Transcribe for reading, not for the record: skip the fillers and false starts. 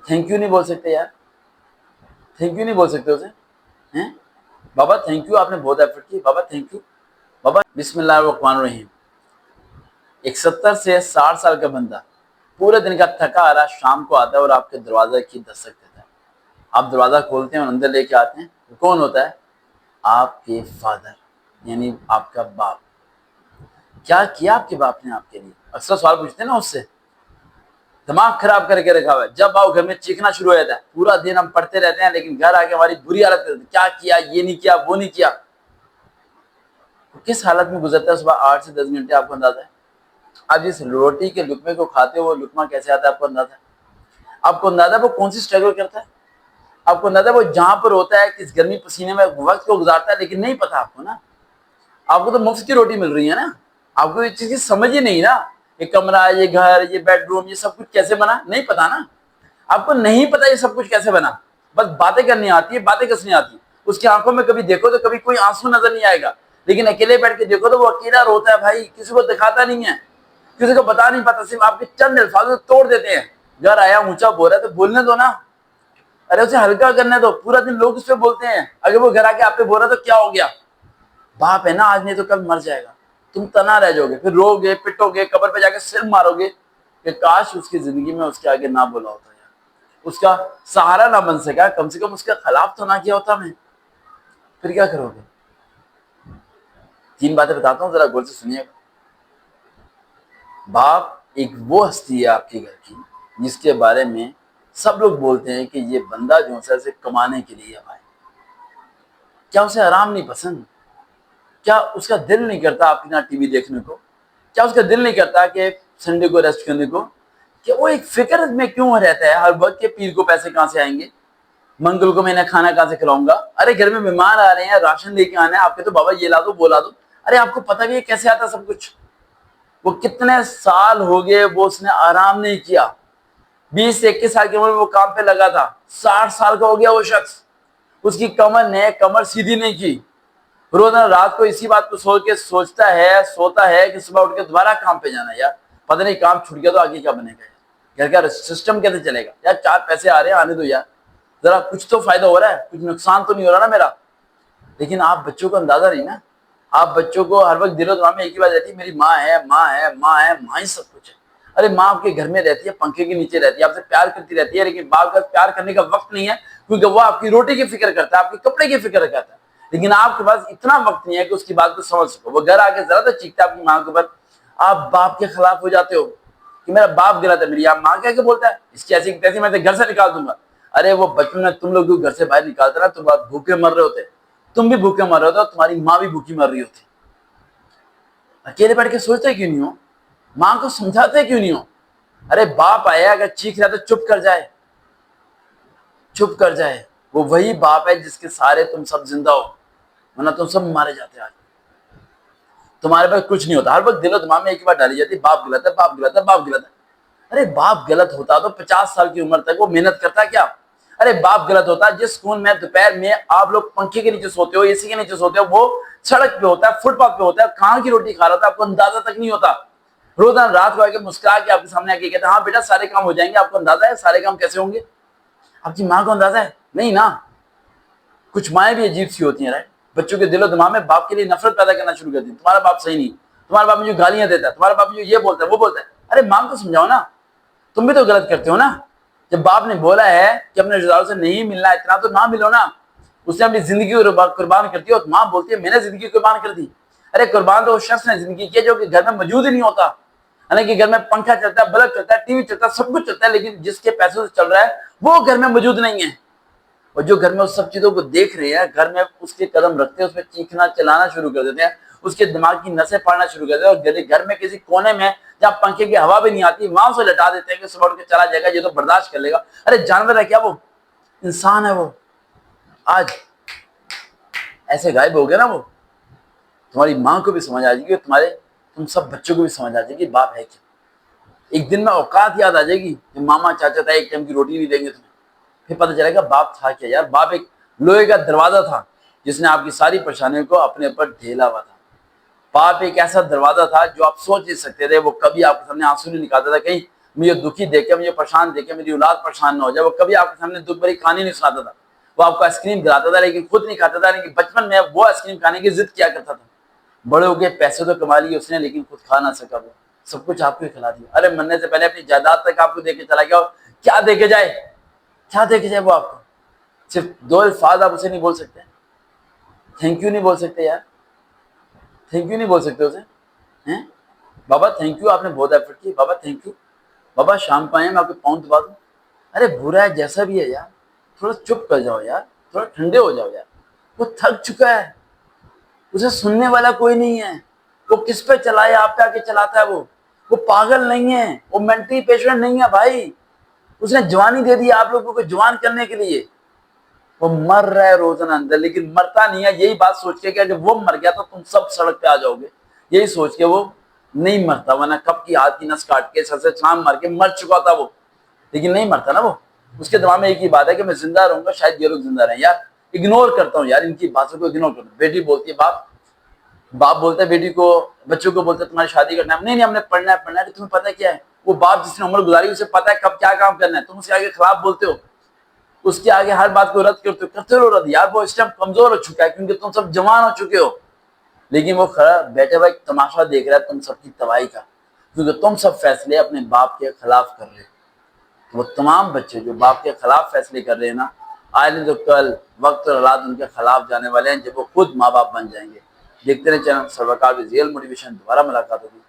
Thank you नहीं बोल सकते यार, थैंक यू नहीं बोल सकते उसे, हैं? बाबा थैंक यू, आपने बहुत एफर्ट की, बाबा थैंक यू। बाबा बिस्मिल्लाहिर्रहमानिर्रहीम। एक 70 से 60 साल का बंदा पूरे दिन का थका आ रहा शाम को आता है और आपके दरवाजे की दस्तक देता है। आप दरवाजा खोलते हैं और अंदर लेके आते हैं, तो कौन होता है? आपके फादर, यानी आपका बाप। क्या किया आपके बाप ने आपके लिए? अक्सर सवाल पूछते हैं ना उससे, दिमाग खराब करके रखा हुआ है। जब आओ घर में चीखना शुरू हो जाता है, पूरा दिन हम पढ़ते रहते हैं लेकिन घर आके हमारी बुरी हालत करती है, क्या किया, ये नहीं किया, वो नहीं किया। तो किस हालत में गुजरता है सुबह 8 से 10 घंटे, आपको अंदाजा है? आप जिस रोटी के लुकमे को खाते हो वो लुकमा कैसे आता है, आपको अंदाजा है? आपको अंदाजा है वो कौन सी स्ट्रगल करता है? आपको अंदाजा है वो जहां पर होता है किस गर्मी पसीने में वक्त को गुजारता है, लेकिन नहीं पता आपको ना। आपको तो मुफ्त की रोटी मिल रही है ना, आपको ये चीज की समझ ही नहीं ना। ये कमरा, ये घर, ये बेडरूम, ये सब कुछ कैसे बना, नहीं पता ना। आपको नहीं पता ये सब कुछ कैसे बना, बस बातें करनी आती है, बातें कसनी आती है। उसकी आंखों में कभी देखो तो कभी कोई आंसू नजर नहीं आएगा, लेकिन अकेले बैठ के देखो तो वो अकेला रोता है भाई, किसी को दिखाता नहीं है, किसी को बता नहीं पाता, सिर्फ आपके चंद अल्फाज तोड़ देते हैं। घर आया ऊंचा बोल रहा है तो बोलने दो ना, अरे उसे हल्का करने दो। पूरा दिन लोग उस पर बोलते हैं, अगर वो घर आके आप पे बोल रहा तो क्या हो गया, बाप है ना, आज नहीं तो कल मर जाएगा। तुम तना रह जाओगे, फिर रोगे, पिटोगे, कब्र पे जाके सिर मारोगे कि काश उसकी जिंदगी में उसके आगे ना बोला होता यार, उसका सहारा ना बन सका, कम से कम उसके खिलाफ तो ना किया होता मैं। फिर क्या करोगे? 3 बातें बताता हूँ, जरा गौर से सुनिएगा। बाप एक वो हस्ती है आपके घर की जिसके बारे में सब लोग बोलते हैं कि ये बंदा जो है सिर्फ कमाने के लिए है भाई। क्या उसे आराम नहीं पसंद? क्या उसका दिल नहीं करता आपके यहाँ टीवी देखने को? क्या उसका दिल नहीं करता कि संडे को रेस्ट करने को? कि वो एक फिक्र में क्यों रहता है हर वक्त के पीर को पैसे कहाँ से आएंगे, मंगल को मैं खाना कहाँ से खिलाऊंगा? अरे घर में मेहमान आ रहे हैं, राशन लेके आना है आपके, तो बाबा ये ला दो वो ला दो। अरे आपको पता भी है कैसे आता सब कुछ? वो कितने साल हो गए वो उसने आराम नहीं किया। 20 से 21 साल की उम्र में वो काम पे लगा था, 60 साल का हो गया वो शख्स, उसकी कमर ने कमर सीधी नहीं की। रोजाना रात को इसी बात को सोच के सोचता है, सोता है कि सुबह उठ के दोबारा काम पे जाना है। यार पता नहीं काम छूट गया तो आगे क्या बनेगा यार, घर का सिस्टम कैसे चलेगा यार? 4 पैसे आ रहे हैं, आने दो यार, जरा कुछ तो फायदा हो रहा है, कुछ नुकसान तो नहीं हो रहा ना मेरा। लेकिन आप बच्चों को अंदाजा नहीं ना, आप बच्चों को हर वक्त दिलो दिमाग में एक ही बात रहती है, मेरी माँ है, माँ है, माँ है, माँ ही सब कुछ है। अरे माँ आपके घर में रहती है, पंखे के नीचे रहती है, आपसे प्यार करती रहती है, लेकिन बाप का प्यार करने का वक्त नहीं है, क्योंकि वो आपकी रोटी की फिक्र करता है, आपके कपड़े की फिक्र करता है। लेकिन आपके पास इतना वक्त नहीं है कि उसकी बात को समझ सको। वो घर आके जरा तो चीखता है आपकी माँ के ऊपर, आप बाप के खिलाफ हो जाते हो कि मेरा बाप गलत है, मेरी आप माँ कह के बोलता है इसकी ऐसी तैसी, मैं घर से निकाल दूंगा। अरे वो बचपन में तुम लोग घर से बाहर निकालते ना, तुम भूखे मर रहे होते, तुम भी भूखे मर रहे होते, तुम्हारी माँ भी भूखी मर रही होती। अकेले बैठ के सोचते क्यों नहीं हो? माँ को समझाते क्यों नहीं हो? अरे बाप आया अगर चीख रहा तो चुप कर जाए, चुप कर जाए। वो वही बाप है जिसके सारे तुम सब जिंदा हो, वरना तुम सब मारे जाते। आज तुम्हारे पास कुछ नहीं होता, हर वक्त दिलो दिमाग में एक ही बात डाली जाती, बाप गलत है, बाप गलत है, बाप गलत है। अरे बाप गलत होता तो 50 साल की उम्र तक वो मेहनत करता क्या? अरे बाप गलत होता जिस स्कूल में दोपहर में आप लोग पंखे के नीचे सोते हो, एसी के नीचे सोते हो, वो सड़क पे होता है, फुटपाथ पे होता है, कहाँ की रोटी खा रहा था आपको अंदाजा तक नहीं होता। रोजाना रात को आके मुस्कुरा के आपके सामने आके कहता है हाँ बेटा सारे काम हो जाएंगे। आपको अंदाजा है सारे काम कैसे होंगे? आपकी माँ को अंदाजा है? नहीं ना। कुछ माएँ भी अजीब सी होती हैं, राइट? बच्चों के दिलो दिमाग में बाप के लिए नफरत पैदा करना शुरू कर दी, तुम्हारा बाप सही नहीं, तुम्हारा बाप मुझे गालियां देता है, तुम्हारा बाप मुझे ये बोलता है, वो बोलता है। अरे माँ को समझाओ ना, तुम भी तो गलत करते हो ना। जब बाप ने बोला है कि अपने रिश्तेदारों से नहीं मिलना, इतना तो ना मिलो ना। उसने अपनी जिंदगी को कुर्बान कर दी और माँ बोलती है मैंने जिंदगी कुर्बान कर दी। अरे कुर्बान तो उस शख्स ने जिंदगी की जो कि घर में मौजूद ही नहीं होता, हालांकि घर में पंखा चलता है, बल्ब चलता है, टीवी चलता है, सब कुछ चलता है, लेकिन जिसके पैसों से चल रहा है वो घर में मौजूद नहीं है। और जो घर में उस सब चीजों को देख रहे हैं, घर में उसके कदम रखते हैं, उसमें चीखना चलाना शुरू कर देते हैं, उसके दिमाग की नसें फाड़ना शुरू कर देते हैं, और घर में किसी कोने में जहाँ पंखे की हवा भी नहीं आती वहां उसे लटा देते हैं कि सुबह उठ के चला जाएगा, ये तो बर्दाश्त कर लेगा। अरे जानवर है क्या वो? इंसान है वो। आज ऐसे गायब हो गया ना वो, तुम्हारी माँ को भी समझ आ जाएगी, तुम्हारे तुम सब बच्चों को भी समझ आ जाएगी बाप है क्या। एक दिन में औकात याद आ जाएगी कि मामा चाचा था, एक टाइम की रोटी नहीं देंगे तुम्हें। फिर पता चलेगा बाप था क्या यार। बाप एक लोहे का दरवाजा था जिसने आपकी सारी परेशानियों को अपने ऊपर ढेला हुआ था। बाप एक ऐसा दरवाजा था जो आप सोच नहीं सकते थे, वो कभी आपके सामने आंसू नहीं निकालता था, कहीं मुझे दुखी देखे, मुझे परेशान देखे मेरी औलाद परेशान ना हो जाए। वो कभी आपके सामने दुख भरी कहानी नहीं सुनाता था, वो आपको आइसक्रीम दिलाता था लेकिन खुद नहीं खाता था। लेकिन बचपन में वो आइसक्रीम खाने की जिद किया करता था। बड़े हो गए, पैसे तो कमा लिए उसने लेकिन खुद खा ना सका, वो सब कुछ आपको ही खिला दिया। अरे मरने से पहले अपनी जायदाद तक आपको देके चला गया, और क्या देके जाए, क्या देके जाए वो आपको? सिर्फ दो अल्फाज आप उसे नहीं बोल सकते, थैंक यू नहीं बोल सकते यार, थैंक यू नहीं बोल सकते उसे। हैं बाबा थैंक यू, आपने बहुत एफर्ट की, बाबा थैंक यू, बाबा शाम को आए मैं आपके पाँव दबा दूं। अरे बुरा है जैसा भी है यार, थोड़ा चुप कर जाओ यार, थोड़ा ठंडे हो जाओ यार। वो थक चुका है, उसे सुनने वाला कोई नहीं है। वो किस पे चलाए, आप पे आके चलाता है। वो पागल नहीं है, वो मेंटली पेशेंट नहीं है भाई। उसने जवानी दे दी आप लोगों को जवान करने के लिए। वो मर रहा है रोजाना अंदर, लेकिन मरता नहीं है, यही बात सोच के कि अगर वो मर गया तो तुम सब सड़क पे आ जाओगे, यही सोच के वो नहीं मरता। वरना कब की हाथ की नस काट के सर से छाम मार के मर चुका था वो, लेकिन नहीं मरता ना वो। उसके दिमाग में एक ही बात है कि मैं जिंदा रहूंगा, शायद ये लोग जिंदा रहे यार। इग्नोर करता हूँ यार, इनकी बातों को इग्नोर करता हूँ। बेटी बोलती है, बाप बाप बोलता है बेटी को, बच्चों को बोलता है तुम्हारी शादी करना है, नहीं नहीं हमने पढ़ना है पढ़ना है। तुम्हें पता क्या है, वो बाप जिसने उम्र गुजारी उसे पता है कब क्या काम करना है, तुम उसके आगे खिलाफ बोलते हो, उसके आगे हर बात को रद्द करते हो रद्द। यार वो इस टाइम कमजोर हो चुका है क्योंकि तुम सब जवान हो चुके हो। लेकिन वो खड़ा बैठे हुआ एक तमाशा देख रहा है तुम सबकी तबाही का, क्योंकि तुम सब फैसले अपने बाप के खिलाफ कर रहे हो। तो वो तमाम बच्चे जो बाप के खिलाफ फैसले कर रहे हैं ना, आज नहीं तो कल वक्त और हालात उनके खिलाफ जाने वाले हैं, जब वो खुद माँ बाप बन जाएंगे। देखते रहे चैनल सरोकार विद रियल मोटिवेशन। दोबारा मुलाकात होगी।